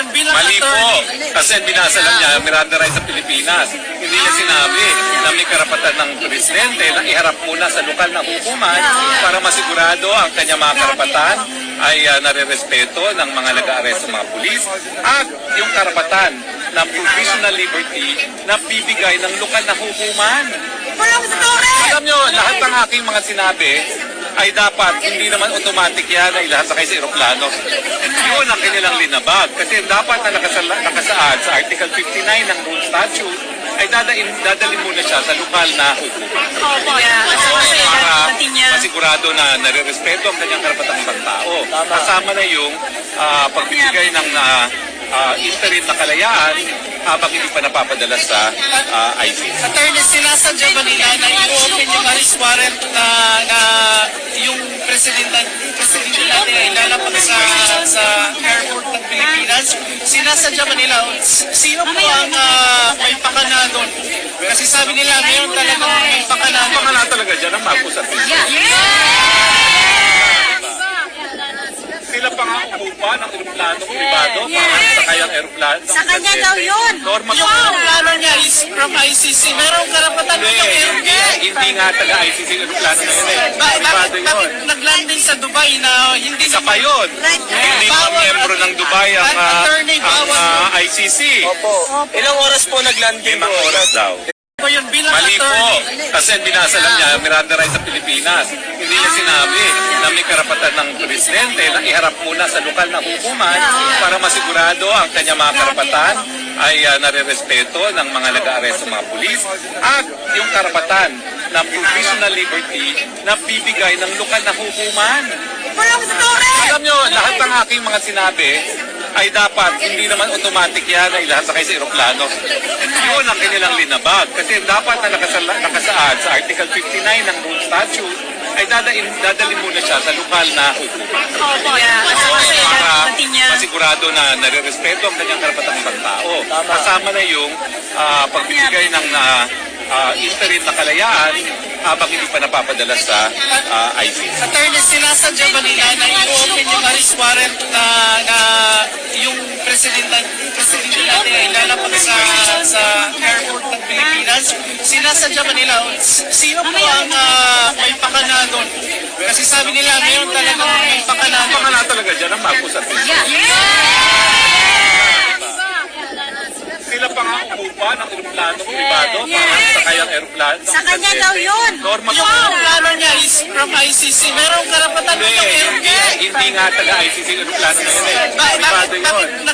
yun bilang Mali po. attorney. Kasi binasa lang niya, Miranda rights sa Pilipinas. Hindi niya sinabi na may karapatan ng presidente na iharap muna sa lokal na hukuman para masigurado ang kanyang mga karapatan ay nare-respeto ng mga nag-aaresto mga pulis at yung karapatan ng provisional liberty na bibigay ng lokal na hukuman. Alam nyo, lahat ng aking mga sinabi ay dapat, hindi naman automatic yan ay lahat sakay sa eroplano. Yun ang kanilang linabag. Kasi dapat na nakasaad sa Article 59 ng Rule Statute ay dadalhin muna siya sa lokal na hukuman. Para masigurado na nare-respeto ang kanyang karapatang pagtao. Kasama na yung pagbibigay ng interim na kalayaan habang hindi pa napapadala sa ICC. Attorney, sinasadya ba nila na i-open yung arrest warrant na yung presidente natin ay lalapag sa airport ng Pilipinas? Sinasadya ba nila? Sino po ang may pakana doon? Kasi sabi nila ngayon talagang may pakana. Pakana talaga dyan ang Marcos at sila pa nga umupa ng eroplano privado para sakay ang eroplano. Sa kanya daw yun. Normal Yung plano niya is from ICC. Merong karapatan ng hindi nga taga ICC eroplano na yun eh. Privado Bakit yun. nag-landing sa Dubai na hindi Isa pa yun. Hindi pa miyembro ng Dubai ang ICC. Opo. Ilang oras po nag-landing 5 oras daw. ba yun bilang Mali po. attorney? Kasi binasa lang niya, Miranda rights sa Pilipinas. Hindi niya sinabi na may karapatan ng presidente na iharap muna sa lokal na hukuman para masigurado ang kanyang mga karapatan ay nare-respeto ng mga nag-aaresto mga pulis at yung karapatan ng provisional liberty na bibigay ng lokal na hukuman. Alam nyo, lahat ng aking mga sinabi ay dapat, hindi naman automatic yan ay lahat sakay sa eroplano. Yun ang kanilang linabag. Kasi dapat na nakasaad sa Article 59 ng Rule Statute ay dadalhin muna siya sa lokal na hukuman. Para masigurado na nare-respeto ang kanyang karapatang pagtao. Kasama na yung pagbibigay ng interim na kalayaan habang hindi pa napapadala sa ICC. Attorney, sinasadya ba nila na i-open yung arrest warrant na yung presidente natin ay lalapag sa airport ng Pilipinas? Sinasadya ba nila? Sino po ang may pakana doon? Kasi sabi nila ngayon talagang may pakana. Pakana talaga dyan ang Marcos at sila pa nga umupa ng eroplano privado para sakay ang eroplano. Sa kanya daw yun. Normal Yung plano niya is from ICC. Merong karapatan ng hindi nga taga ICC eroplano na yun eh. Privado yun.